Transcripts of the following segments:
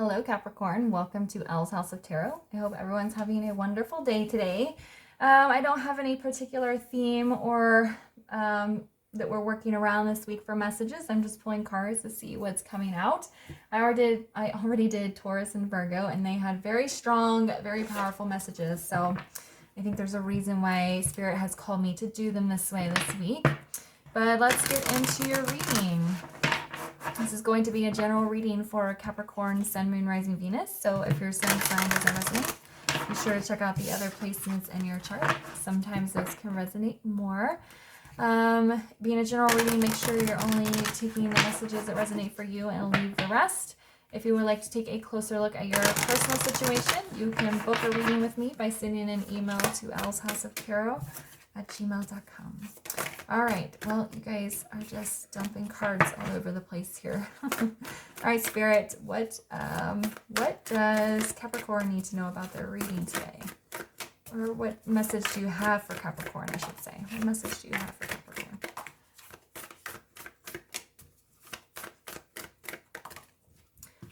Hello, Capricorn. Welcome to Elle's House of Tarot. I hope everyone's having a wonderful day today. I don't have any particular theme or that we're working around this week for messages. I'm just pulling cards to see what's coming out. I already did Taurus and Virgo, and they had very strong, very powerful messages. So I think there's a reason why Spirit has called me to do them this way this week. But let's get into your reading. This is going to be a general reading for Capricorn, Sun, Moon, Rising, Venus. So if your sun sign doesn't resonate, be sure to check out the other placements in your chart. Sometimes those can resonate more. Being a general reading, make sure you're only taking the messages that resonate for you and leave the rest. If you would like to take a closer look at your personal situation, you can book a reading with me by sending an email to ellshouseoftarot@gmail.com. All right, well, you guys are just dumping cards all over the place here. All right, Spirit, what does Capricorn need to know about their reading today? Or what message do you have for Capricorn, I should say? What message do you have for Capricorn?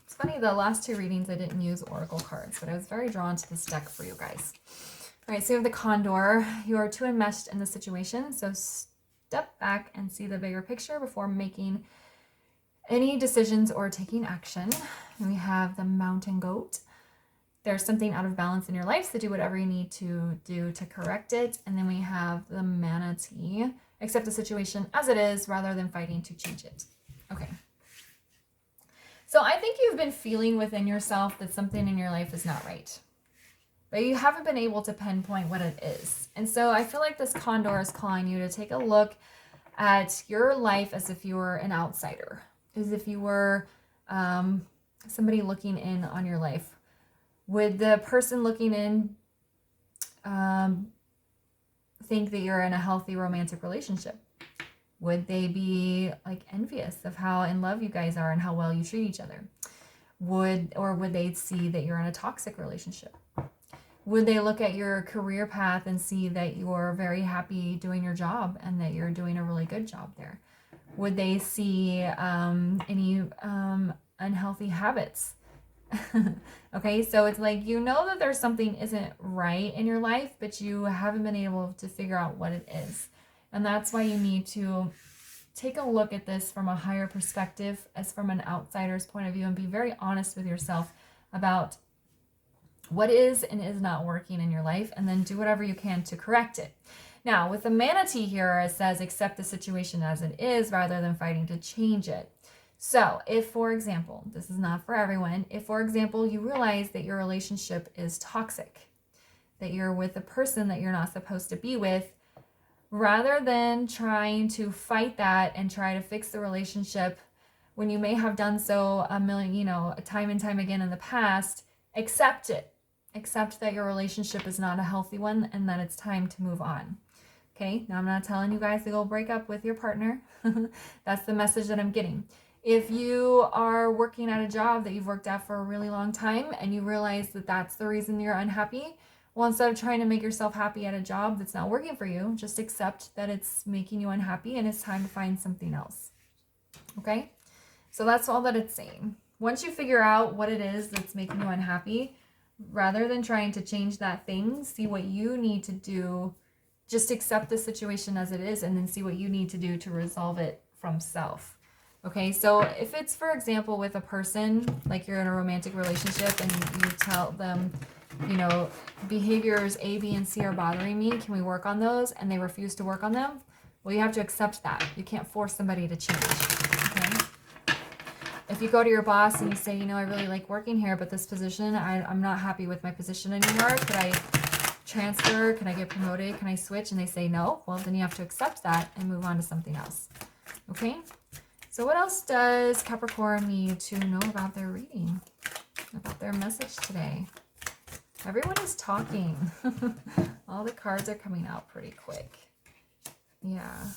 It's funny, the last two readings I didn't use oracle cards, but I was very drawn to this deck for you guys. All right, so you have the Condor. You are too enmeshed in the situation, so step back and see the bigger picture before making any decisions or taking action. And we have the Mountain Goat. There's something out of balance in your life, so do whatever you need to do to correct it. And then we have the Manatee. Accept the situation as it is rather than fighting to change it. Okay. So I think you've been feeling within yourself that something in your life is not right, but you haven't been able to pinpoint what it is. And so I feel like this Condor is calling you to take a look at your life as if you were an outsider, as if you were somebody looking in on your life. Would the person looking in think that you're in a healthy romantic relationship? Would they be like envious of how in love you guys are and how well you treat each other? Would they see that you're in a toxic relationship? Would they look at your career path and see that you're very happy doing your job and that you're doing a really good job there? Would they see any unhealthy habits? Okay, so it's like, you know that there's something isn't right in your life, but you haven't been able to figure out what it is. And that's why you need to take a look at this from a higher perspective, as from an outsider's point of view, and be very honest with yourself about what is and is not working in your life, and then do whatever you can to correct it. Now, with the Manatee here, it says accept the situation as it is rather than fighting to change it. So if, for example, this is not for everyone, if, for example, you realize that your relationship is toxic, that you're with a person that you're not supposed to be with, rather than trying to fight that and try to fix the relationship when you may have done so a million, time and time again in the past, accept it. Accept that your relationship is not a healthy one and that it's time to move on. Okay, now I'm not telling you guys to go break up with your partner. That's the message that I'm getting. If you are working at a job that you've worked at for a really long time and you realize that that's the reason you're unhappy, well, instead of trying to make yourself happy at a job that's not working for you, just accept that it's making you unhappy and it's time to find something else. Okay, so that's all that it's saying. Once you figure out what it is that's making you unhappy, rather than trying to change that thing, see what you need to do. Just accept the situation as it is and then see what you need to do to resolve it from self. Okay, so if it's, for example, with a person, like you're in a romantic relationship and you tell them, behaviors A, B, and C are bothering me, can we work on those? And they refuse to work on them, well, you have to accept that. You can't force somebody to change. Okay? If you go to your boss and you say, I really like working here, but this position, I'm not happy with my position anymore. Could I transfer? Can I get promoted? Can I switch? And they say no. Well, then you have to accept that and move on to something else. Okay? So what else does Capricorn need to know about their reading, about their message today? Everyone is talking. All the cards are coming out pretty quick. Yeah.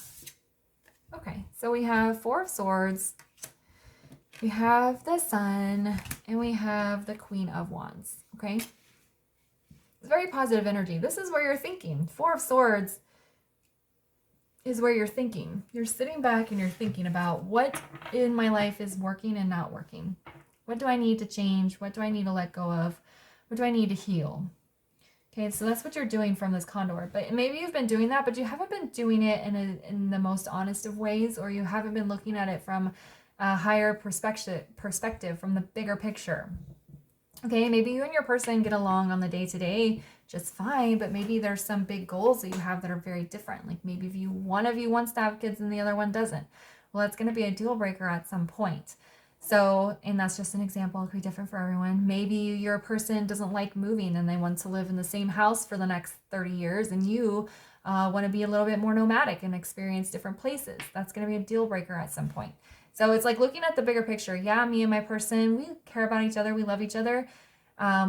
Okay, so we have Four of Swords. We have the Sun, and we have the Queen of Wands, okay? It's very positive energy. This is where you're thinking. Four of Swords is where you're thinking. You're sitting back and you're thinking about what in my life is working and not working. What do I need to change? What do I need to let go of? What do I need to heal? Okay, so that's what you're doing from this condor. But maybe you've been doing that, but you haven't been doing it in the most honest of ways, or you haven't been looking at it from a higher perspective, from the bigger picture. Okay, maybe you and your person get along on the day-to-day just fine, but maybe there's some big goals that you have that are very different. Like maybe if one of you wants to have kids and the other one doesn't. Well, that's going to be a deal breaker at some point. So, and that's just an example. It could be different for everyone. Maybe your person doesn't like moving and they want to live in the same house for the next 30 years, and you want to be a little bit more nomadic and experience different places. That's going to be a deal breaker at some point. So it's like looking at the bigger picture. Yeah, me and my person, we care about each other. We love each other.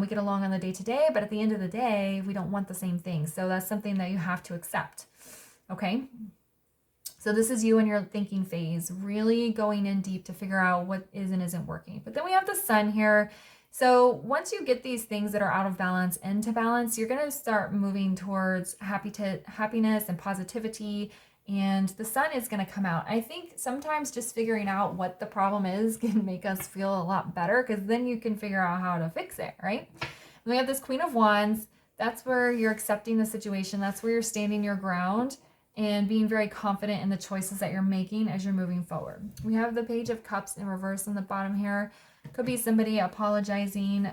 We get along on the day-to-day, but at the end of the day, we don't want the same thing. So that's something that you have to accept. Okay? So this is you in your thinking phase, really going in deep to figure out what is and isn't working. But then we have the sun here. So once you get these things that are out of balance into balance, you're going to start moving towards happiness and positivity, and the sun is going to come out. I think sometimes just figuring out what the problem is can make us feel a lot better, because then you can figure out how to fix it, right? And we have this Queen of Wands. That's where you're accepting the situation. That's where you're standing your ground and being very confident in the choices that you're making as you're moving forward. We have the Page of Cups in reverse on the bottom here. Could be somebody apologizing.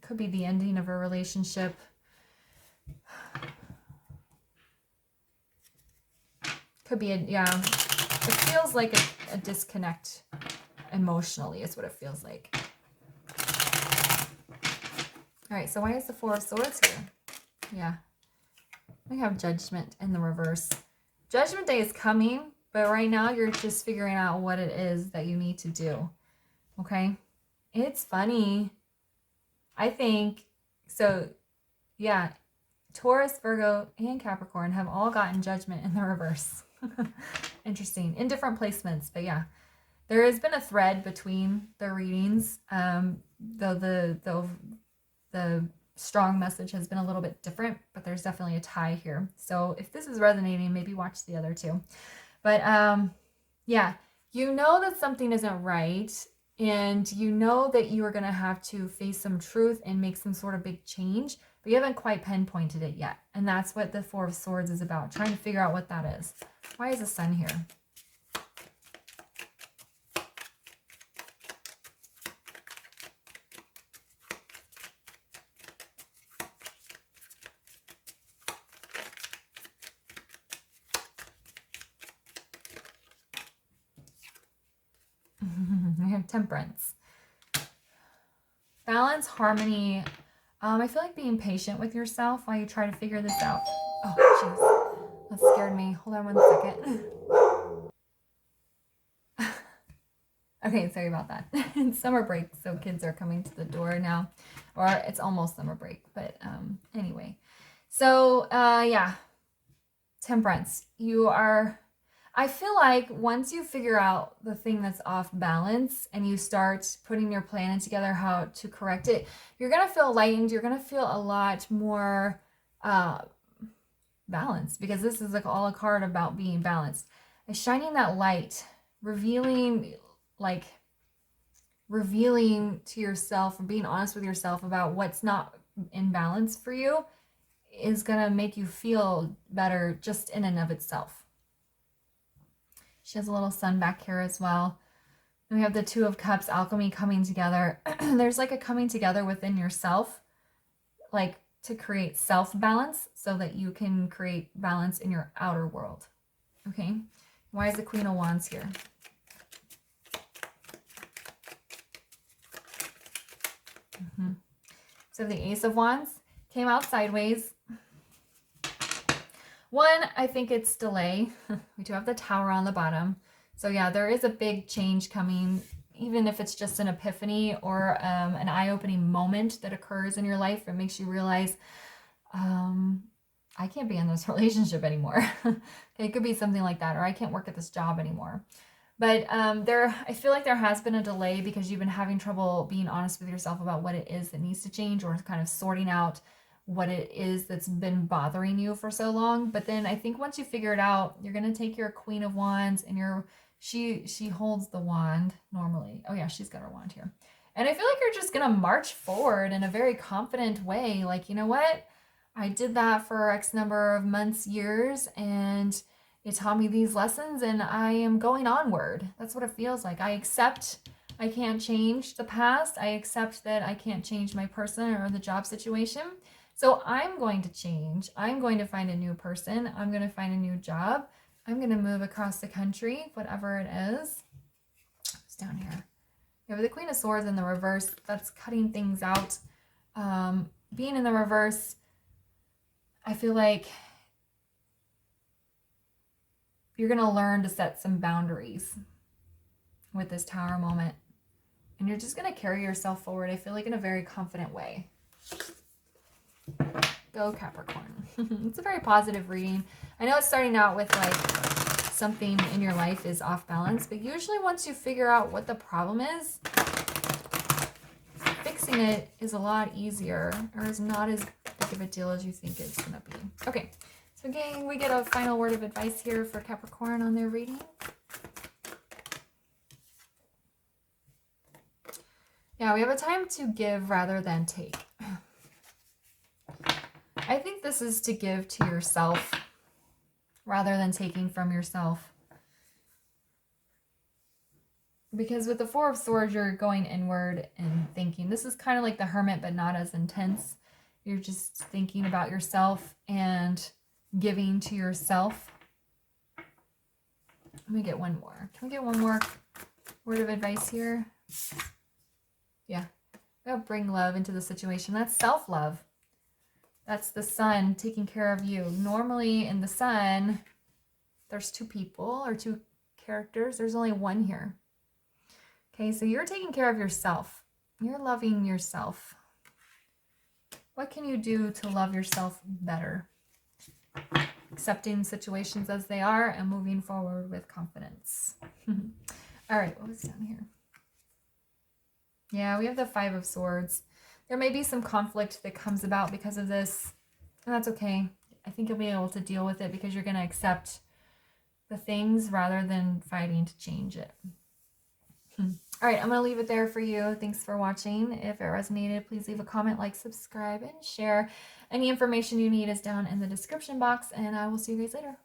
Could be the ending of a relationship. Could be it feels like a disconnect emotionally is what it feels like. All right, so why is the Four of Swords here? Yeah. We have Judgment in the reverse. Judgment Day is coming, but right now you're just figuring out what it is that you need to do. Okay? It's funny. I think, so yeah, Taurus, Virgo, and Capricorn have all gotten Judgment in the reverse. Interesting. In different placements, but yeah. There has been a thread between the readings, though the strong message has been a little bit different, but there's definitely a tie here. So if this is resonating, maybe watch the other two. But yeah, you know that something isn't right, and you know that you are going to have to face some truth and make some sort of big change, but you haven't quite pinpointed it yet. And that's what the Four of Swords is about, trying to figure out what that is. Why is the Sun here? We have Temperance. Balance, harmony. I feel like being patient with yourself while you try to figure this out. Oh, jeez. That scared me. Hold on 1 second. Okay, sorry about that. It's summer break, so kids are coming to the door now. Or it's almost summer break, but anyway. So, yeah. Temperance. I feel like once you figure out the thing that's off balance and you start putting your plan together how to correct it, you're going to feel lightened. You're going to feel a lot more balanced, because this is like all a card about being balanced. And shining that light, revealing to yourself, or being honest with yourself about what's not in balance for you, is going to make you feel better just in and of itself. She has a little sun back here as well. And we have the Two of Cups, alchemy, coming together. There's like a coming together within yourself, like to create self-balance so that you can create balance in your outer world. Okay? Why is the Queen of Wands here? So the Ace of Wands came out sideways. One, I think it's delay. We do have the Tower on the bottom. So yeah, there is a big change coming, even if it's just an epiphany or an eye-opening moment that occurs in your life. It makes you realize, I can't be in this relationship anymore. Okay, it could be something like that, or I can't work at this job anymore. But I feel like there has been a delay because you've been having trouble being honest with yourself about what it is that needs to change, or kind of sorting out what it is that's been bothering you for so long. But then I think once you figure it out, you're going to take your Queen of Wands and you're She holds the wand normally. Oh yeah, she's got her wand here. And I feel like you're just going to march forward in a very confident way. Like, you know what? I did that for X number of months, years, and it taught me these lessons, and I am going onward. That's what it feels like. I accept I can't change the past. I accept that I can't change my person or the job situation. So I'm going to change. I'm going to find a new person. I'm going to find a new job. I'm going to move across the country, whatever it is. It's down here. You have the Queen of Swords in the reverse. That's cutting things out. Being in the reverse, I feel like you're going to learn to set some boundaries with this Tower moment. And you're just going to carry yourself forward, I feel like, in a very confident way. Go Capricorn. It's a very positive reading. I know it's starting out with like something in your life is off balance, but usually once you figure out what the problem is, fixing it is a lot easier, or is not as big of a deal as you think it's going to be. Okay, so again, we get a final word of advice here for Capricorn on their reading. Yeah, we have a time to give rather than take. I think this is to give to yourself rather than taking from yourself. Because with the Four of Swords, you're going inward and thinking. This is kind of like the Hermit, but not as intense. You're just thinking about yourself and giving to yourself. Let me get one more. Can we get one more word of advice here? Yeah. Bring love into the situation. That's self-love. That's the sun taking care of you. Normally in the sun, there's two people or two characters. There's only one here. Okay, so you're taking care of yourself. You're loving yourself. What can you do to love yourself better? Accepting situations as they are and moving forward with confidence. All right, what was down here? Yeah, we have the Five of Swords. There may be some conflict that comes about because of this, and that's okay. I think you'll be able to deal with it because you're going to accept the things rather than fighting to change it. All right, I'm going to leave it there for you. Thanks for watching. If it resonated, please leave a comment, like, subscribe, and share. Any information you need is down in the description box, and I will see you guys later.